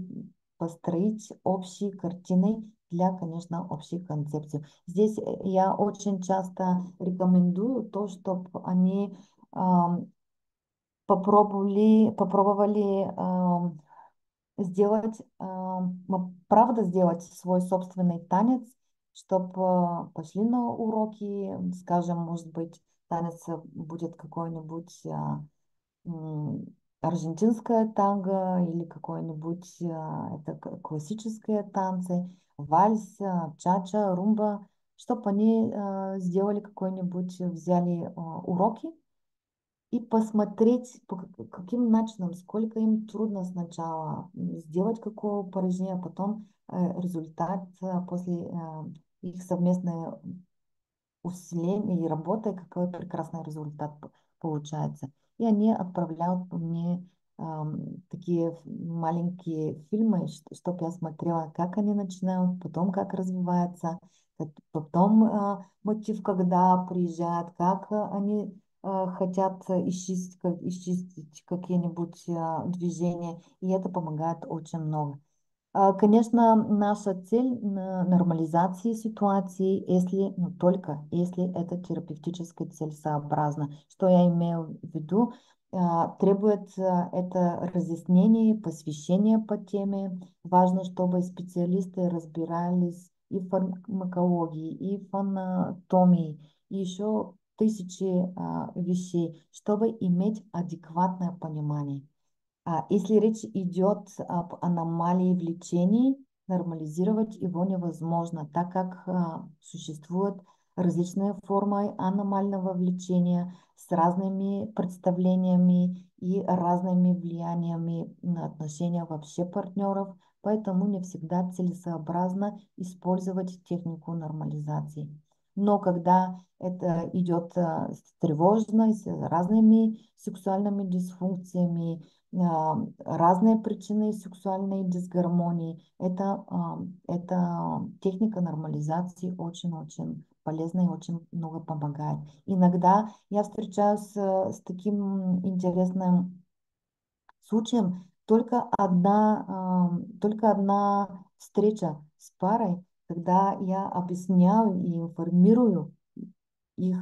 построить общие картины для, конечно, общей концепции. Здесь я очень часто рекомендую то, чтобы они попробовали сделать, правда сделать свой собственный танец, чтобы пошли на уроки, скажем, может быть, танец будет какой-нибудь м, аргентинское танго или какое-нибудь это классические танцы, вальс, чача, румба, чтобы они сделали какой-нибудь, взяли уроки и посмотреть, каким начином, сколько им трудно сначала сделать какое упражнение, а потом результат после их совместной усиление и работы, какой прекрасный результат получается. И они отправляют мне такие маленькие фильмы, чтобы я смотрела, как они начинают, потом как развивается, потом мотив, когда приезжают, как они хотят исчистить какие-нибудь движения, и это помогает очень много. Конечно, наша цель нормализации ситуации, если, ну, только если это терапевтически целесообразно. Что я имею в виду? Требует это разъяснение, посвящение по теме. Важно, чтобы специалисты разбирались и в фармакологии, и в анатомии, и еще тысячи вещей, чтобы иметь адекватное понимание. Если речь идет об аномалии в лечении, нормализировать его невозможно, так как существуют различные формы аномального влечения с разными представлениями и разными влияниями на отношения вообще партнеров, поэтому не всегда целесообразно использовать технику нормализации. Но когда это идет с тревожность, с разными сексуальными дисфункциями, разные причины сексуальной дисгармонии. Это техника нормализации очень-очень полезна и очень много помогает. Иногда я встречаюсь с таким интересным случаем. Только одна встреча с парой, когда я объясняю и информирую их,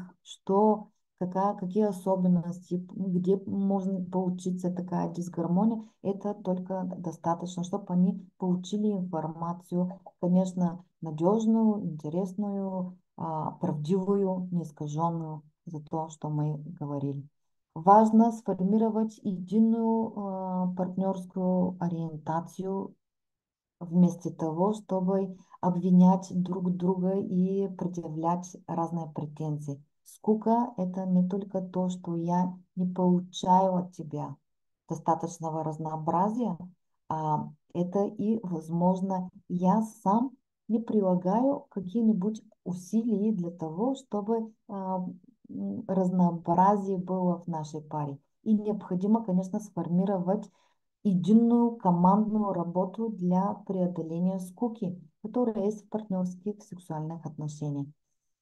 какие особенности, где можно поучиться такая дисгармония, это только достаточно, чтобы они получили информацию, конечно, надежную, интересную, правдивую, не искаженную за то, что мы говорили. Важно сформировать единую партнерскую ориентацию вместо того, чтобы обвинять друг друга и предъявлять разные претензии. Скука — это не только то, что я не получаю от тебя достаточного разнообразия, а это и, возможно, я сам не прилагаю какие-нибудь усилия для того, чтобы разнообразие было в нашей паре. И необходимо, конечно, сформировать единую командную работу для преодоления скуки, которая есть в партнерских сексуальных отношениях.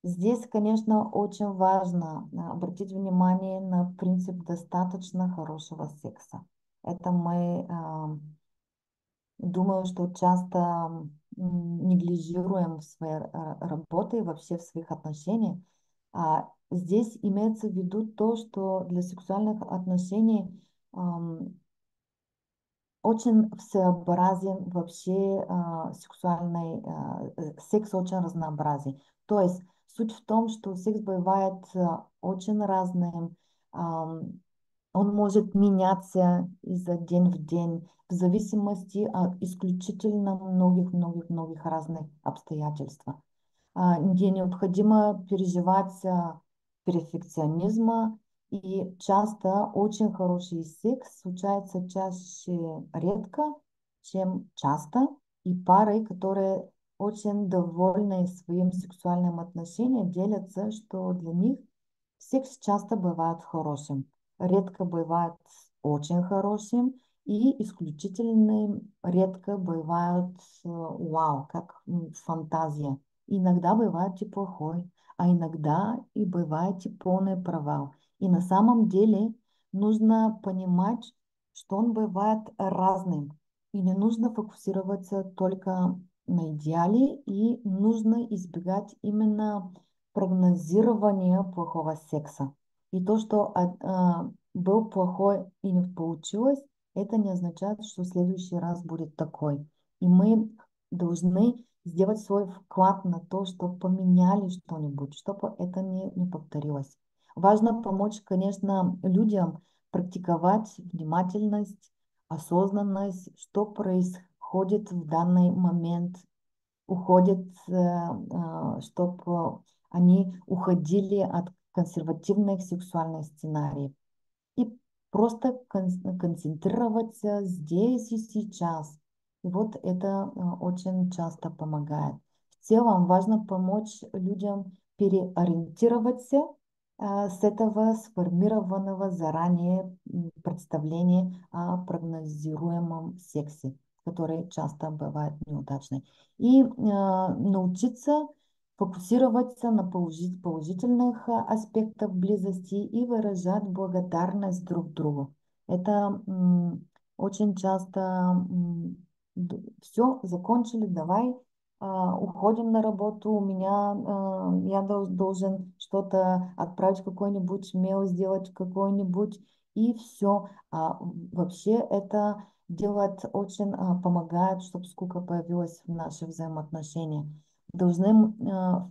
Здесь, конечно, очень важно обратить внимание на принцип достаточно хорошего секса. Это мы, думаю, что часто неглижируем в своей работе и вообще в своих отношениях. Здесь имеется в виду то, что для сексуальных отношений очень всеобразен вообще сексуальный секс очень разнообразен. То есть суть в том, что секс бывает очень разным. Он может меняться изо день в день в зависимости от исключительно многих разных обстоятельств, где необходимо переживать перфекционизма, и часто очень хороший секс случается чаще редко, чем часто, и пары, которые очень довольны своим сексуальным отношением, делятся, что для них секс часто бывает хорошим, редко бывает очень хорошим, и исключительным редко бывает вау, как фантазия. Иногда бывает и плохой, а иногда и бывает и полный провал. И на самом деле нужно понимать, что он бывает разным. И не нужно фокусироваться только на идеале, и нужно избегать именно прогнозирования плохого секса. И то, что был плохой и не получилось, это не означает, что в следующий раз будет такой. И мы должны сделать свой вклад на то, чтобы поменяли что-нибудь, чтобы это не повторилось. Важно помочь, конечно, людям практиковать внимательность, осознанность, что происходит в данный момент, уходит, чтобы они уходили от консервативных сексуальных сценариев и просто концентрироваться здесь и сейчас. И вот это очень часто помогает. В целом важно помочь людям переориентироваться с этого сформированного заранее представления о прогнозируемом сексе, который часто бывает неудачный. И научиться фокусироваться на положительных аспектах близости и выражать благодарность друг другу. Это очень часто все, закончили, давай уходим на работу, я должен что-то отправить, какой-нибудь мейл сделать, какой-нибудь, и все. Вообще это делает очень, помогает, чтобы скука появилась в наших взаимоотношениях. Должны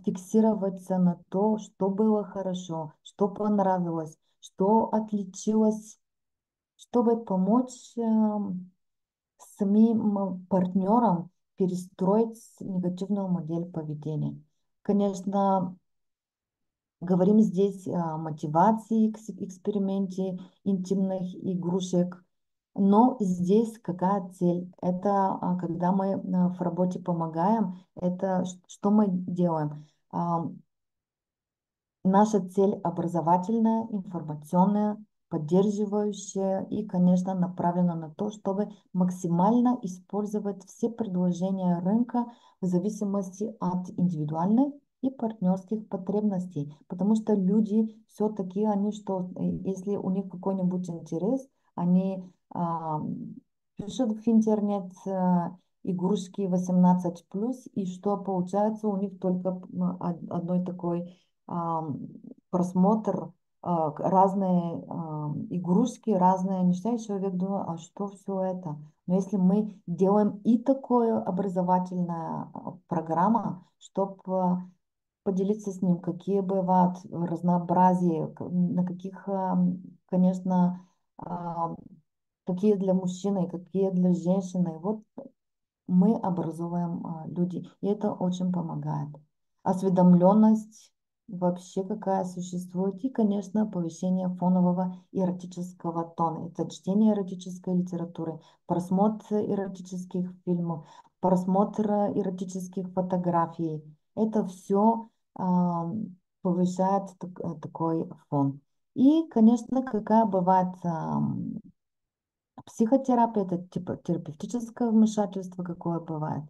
фиксироваться на то, что было хорошо, что понравилось, что отличилось, чтобы помочь самим партнерам перестроить негативную модель поведения. Конечно, говорим здесь о мотивации к эксперименте интимных игрушек, но здесь какая цель? Это когда мы в работе помогаем, это что мы делаем? Наша цель образовательная, информационная, поддерживающая и, конечно, направлена на то, чтобы максимально использовать все предложения рынка в зависимости от индивидуальных и партнерских потребностей. Потому что люди все-таки, они что, если у них какой-нибудь интерес, они пишут в интернет игрушки 18+, и что получается у них только одной такой просмотр, разные игрушки, разные, начинает человек думать, а что все это? Но если мы делаем и такое образовательная программа, чтобы поделиться с ним, какие бывают разнообразия, на каких, конечно, какие для мужчины, какие для женщины. Вот мы образуем люди, и это очень помогает. Осведомленность вообще какая существует, и, конечно, повышение фонового эротического тона. Это чтение эротической литературы, просмотр эротических фильмов, просмотр эротических фотографий. Это все повышает такой фон. И, конечно, какая бывает психотерапия, это типа терапевтическое вмешательство, какое бывает.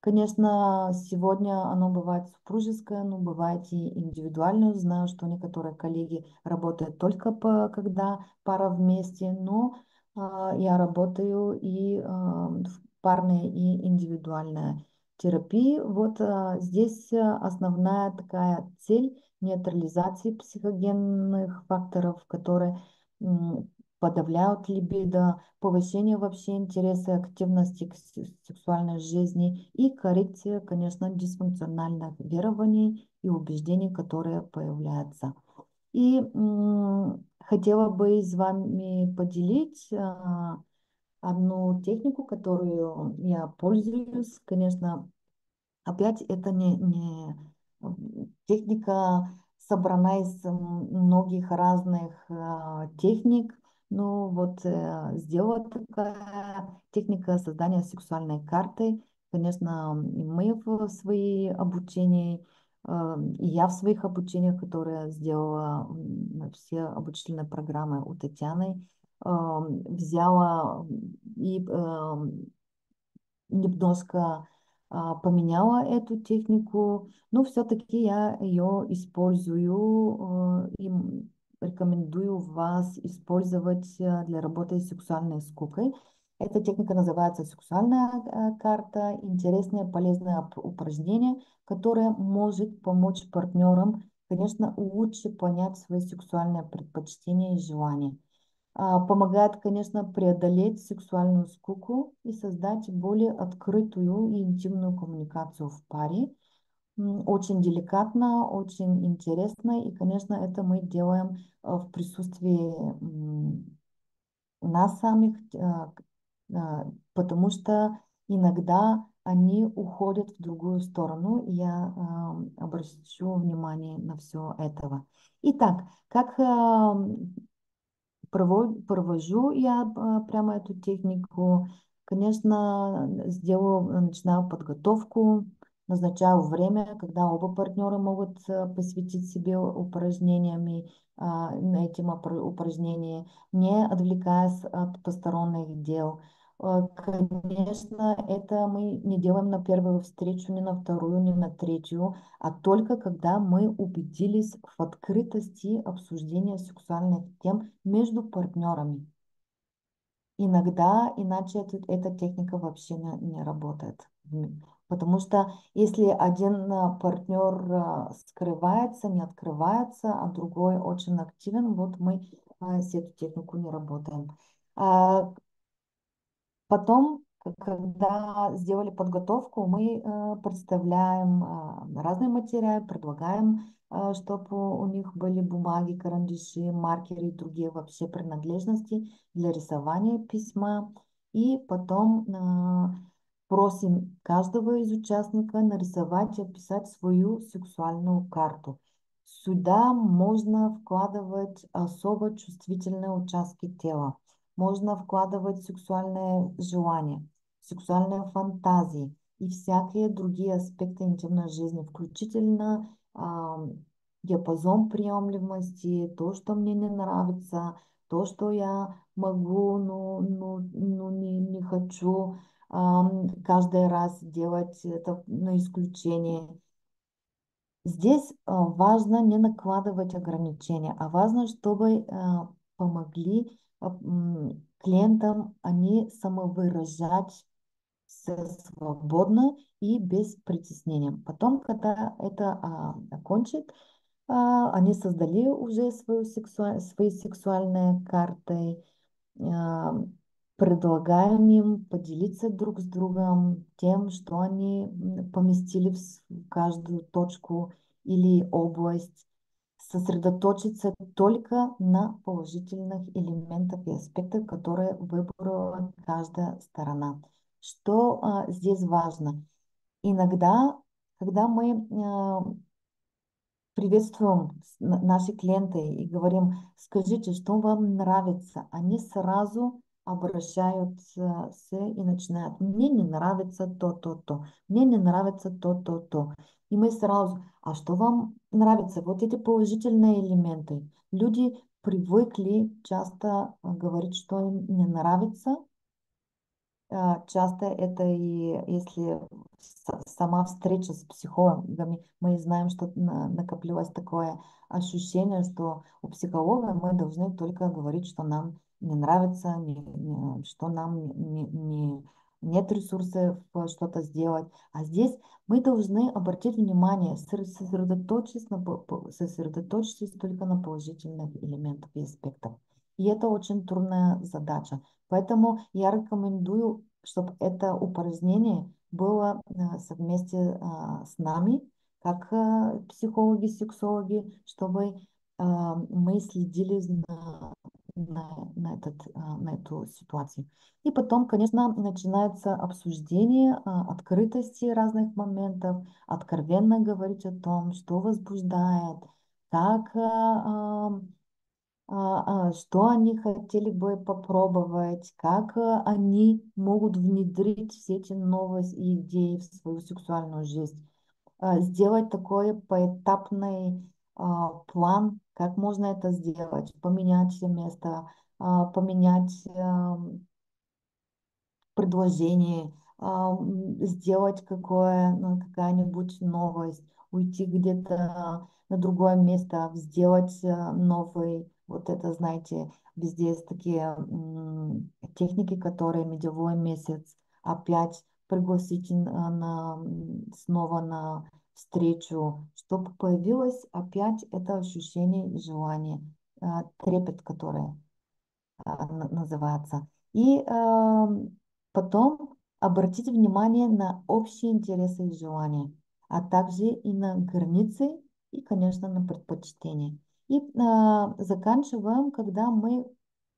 Конечно, сегодня оно бывает супружеское, но бывает и индивидуальное. Знаю, что некоторые коллеги работают только когда пара вместе, но я работаю и в парной, и индивидуальной терапии. Вот здесь основная такая цель нейтрализации психогенных факторов, которые подавляют либидо, повышение вообще интереса и активности к сексуальной жизни и коррекция, конечно, дисфункциональных верований и убеждений, которые появляются. И хотела бы с вами поделить одну технику, которую я пользуюсь. Конечно, опять это не техника собрана из многих разных техник. Ну вот сделала такая техника создания сексуальной карты. Конечно, и мы в свои обучения, и я в своих обучениях, которые сделала все обучительные программы у Татьяны, взяла и немножко поменяла эту технику, но все-таки я ее использую и рекомендую вас использовать для работы с сексуальной скукой. Эта техника называется сексуальная карта, интересное, полезное упражнение, которое может помочь партнерам, конечно, лучше понять свои сексуальные предпочтения и желания. Помогает, конечно, преодолеть сексуальную скуку и создать более открытую и интимную коммуникацию в паре. Очень деликатно, очень интересно, и, конечно, это мы делаем в присутствии нас самих, потому что иногда они уходят в другую сторону, и я обращу внимание на все этого. Итак, как провожу я прямо эту технику. Конечно, начинаю подготовку, назначаю время, когда оба партнера могут посвятить себе упражнениями, на этим упражнениям, не отвлекаясь от посторонних дел. Конечно, это мы не делаем на первую встречу, не на вторую, не на третью, а только когда мы убедились в открытости обсуждения сексуальных тем между партнерами. Иногда, иначе эта техника вообще не работает. Потому что если один партнер скрывается, не открывается, а другой очень активен, вот мы с эту технику не работаем. А Потом, когда сделали подготовку, мы представляем разные материалы, предлагаем, чтобы у них были бумаги, карандаши, маркеры и другие вообще принадлежности для рисования письма. И потом просим каждого из участников нарисовать и описать свою сексуальную карту. Сюда можно вкладывать особо чувствительные участки тела. Можно вкладывать сексуальное желание, сексуальные фантазии и всякие другие аспекты интимной жизни, включительно диапазон приемлемости, то, что мне не нравится, то, что я могу, но не хочу каждый раз делать это на исключение. Здесь важно не накладывать ограничения, а важно, чтобы помогли клиентам они самовыражать свободно и без притеснения. Потом, когда это окончит, они создали уже свои сексуальные карты, а, предлагаем им поделиться друг с другом тем, что они поместили в каждую точку или область, сосредоточиться только на положительных элементах и аспектах, которые выбрала каждая сторона. Что здесь важно? Иногда, когда мы приветствуем наши клиенты и говорим, скажите, что вам нравится, они сразу обращаются и начинают, мне не нравится то, мне не нравится то. И мы сразу, а что вам нравится? Вот эти положительные элементы. Люди привыкли часто говорить, что им не нравится, часто это и если сама встреча с психологами, мы знаем, что накопилось такое ощущение, что у психолога мы должны только говорить, что нам не нравится, что нам нет ресурсов что-то сделать. А здесь мы должны обратить внимание, сосредоточиться только на положительных элементах и аспектах. И это очень трудная задача. Поэтому я рекомендую, чтобы это упражнение было совместе с нами, как психологи, сексологи, чтобы мы следили на эту ситуацию. И потом, конечно, начинается обсуждение открытости разных моментов, откровенно говорить о том, что возбуждает, как что они хотели бы попробовать, как они могут внедрить все эти новые идеи в свою сексуальную жизнь. Сделать такой поэтапный план, как можно это сделать, поменять место, поменять предложение, сделать какая-нибудь новость, уйти где-то на другое место, сделать новый, вот это, знаете, везде есть такие техники, которые медовый месяц, опять пригласить снова на встречу, чтобы появилось опять это ощущение и желание, трепет, который называется. И потом обратите внимание на общие интересы и желания, а также и на границы и, конечно, на предпочтения. И заканчиваем, когда мы,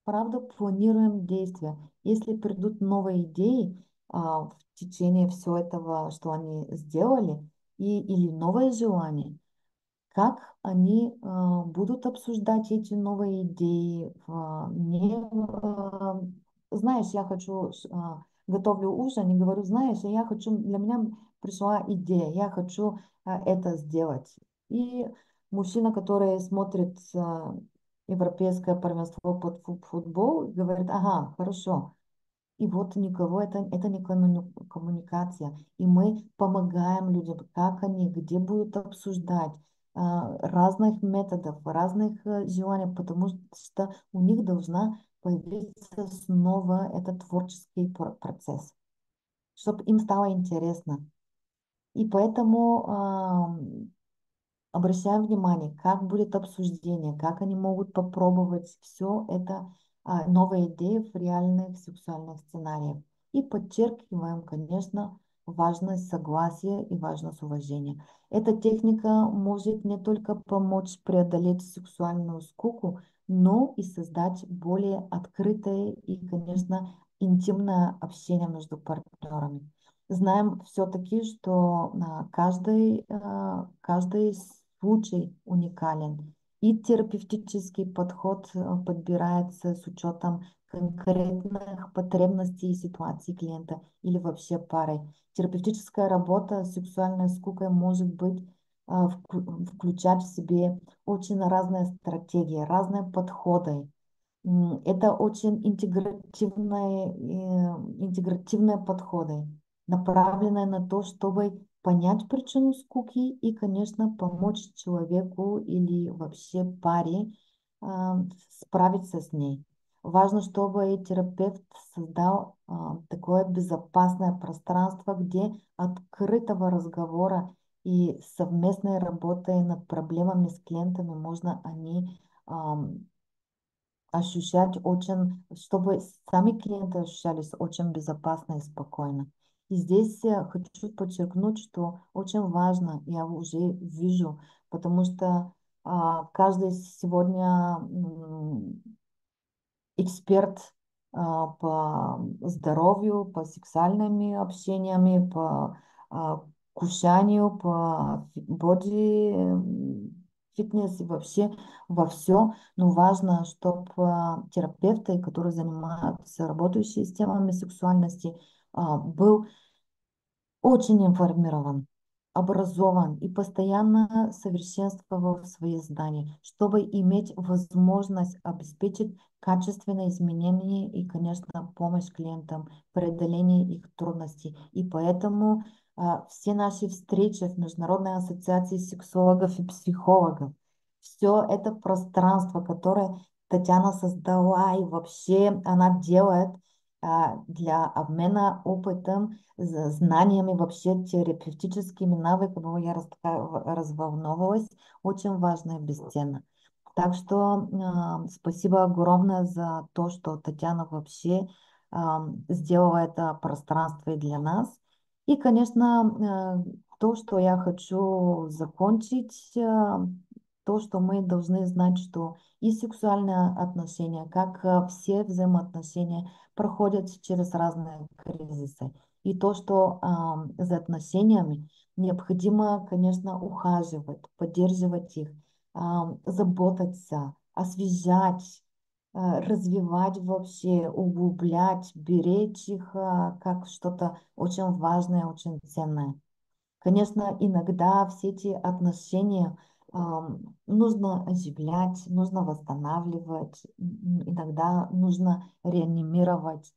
правда, планируем действия. Если придут новые идеи в течение всего этого, что они сделали, или новые желания, как они будут обсуждать эти новые идеи. Знаешь, я хочу, готовлю ужин и говорю, знаешь, я хочу, для меня пришла идея, я хочу это сделать. И мужчина, который смотрит европейское первенство под футбол, говорит, ага, хорошо, И вот никого это не коммуникация. И мы помогаем людям, как они, где будут обсуждать разных методов, разных желаний, потому что у них должна появиться снова этот творческий процесс, чтобы им стало интересно. И поэтому обращаем внимание, как будет обсуждение, как они могут попробовать все это новые идеи в реальных сексуальных сценариях. И подчеркиваем, конечно, важность согласия и важность уважения. Эта техника может не только помочь преодолеть сексуальную скуку, но и создать более открытое и, конечно, интимное общение между партнерами. Знаем все-таки, что каждый случай уникален, и терапевтический подход подбирается с учетом конкретных потребностей и ситуаций клиента или вообще пары. Терапевтическая работа с сексуальной скукой может быть включать в себе очень разные стратегии, разные подходы. Это очень интегративные подходы, направленные на то, чтобы понять причину скуки и, конечно, помочь человеку или вообще паре справиться с ней. Важно, чтобы терапевт создал такое безопасное пространство, где открытого разговора и совместной работы над проблемами с клиентами можно они ощущать очень, чтобы сами клиенты ощущались очень безопасно и спокойно. И здесь я хочу подчеркнуть, что очень важно, я уже вижу, потому что каждый сегодня эксперт по здоровью, по сексуальными общениями, по а, кушанию, по боди фитнес и вообще во все. Но важно, чтобы терапевты, которые занимаются, работающие с темами сексуальности, был очень информирован, образован и постоянно совершенствовал свои знания, чтобы иметь возможность обеспечить качественные изменения и, конечно, помощь клиентам, преодоление их трудностей. И поэтому все наши встречи в Международной ассоциации сексологов и психологов, все это пространство, которое Татьяна создала и вообще она делает для обмена опытом, знаниями, вообще терапевтическими навыками, я разволновалась, очень важно и бесценно. Так что спасибо огромное за то, что Татьяна вообще сделала это пространство и для нас. И, конечно, то, что я хочу закончить, то, что мы должны знать, что и сексуальные отношения, как все взаимоотношения, проходят через разные кризисы. И то, что за отношениями необходимо, конечно, ухаживать, поддерживать их, заботиться, освежать, развивать вообще, углублять, беречь их как что-то очень важное, очень ценное. Конечно, иногда все эти отношения нужно оживлять, нужно восстанавливать, иногда нужно реанимировать,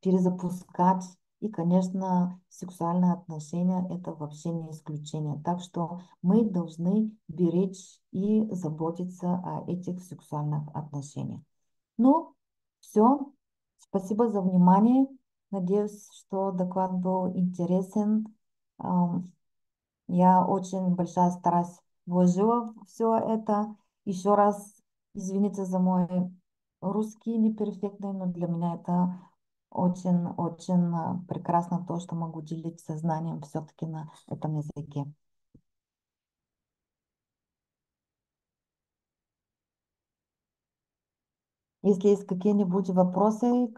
перезапускать. И, конечно, сексуальные отношения– это вообще не исключение. Так что мы должны беречь и заботиться о этих сексуальных отношениях. Ну, все. Спасибо за внимание. Надеюсь, что доклад был интересен. Ам, Я очень большая старость вложила в все это. Еще раз извините за мой русский неперфектный, но для меня это очень прекрасно то, что могу делиться знанием все-таки на этом языке. Если есть какие-нибудь вопросы,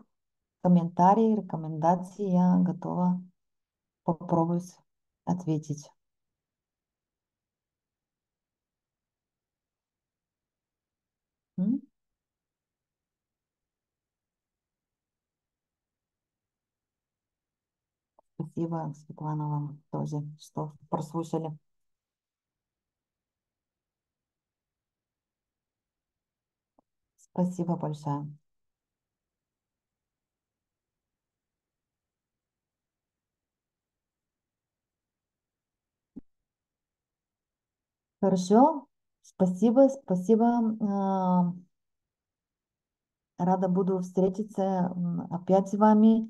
комментарии, рекомендации, я готова попробовать ответить. М? Спасибо, Светлана, вам тоже, что прослушали. Спасибо большое. Хорошо, спасибо, спасибо. Рада буду встретиться опять с вами,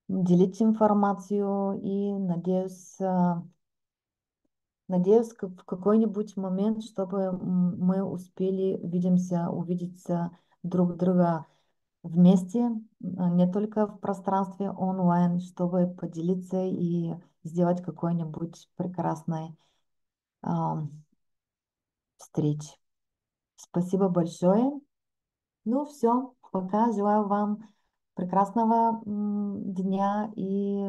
делить информацию и надеюсь, в какой-нибудь момент, чтобы мы успели увидеться друг друга вместе, не только в пространстве онлайн, чтобы поделиться и сделать какой-нибудь прекрасной а, встречи. Спасибо большое. Ну, все, пока. Желаю вам прекрасного дня и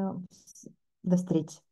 до встречи.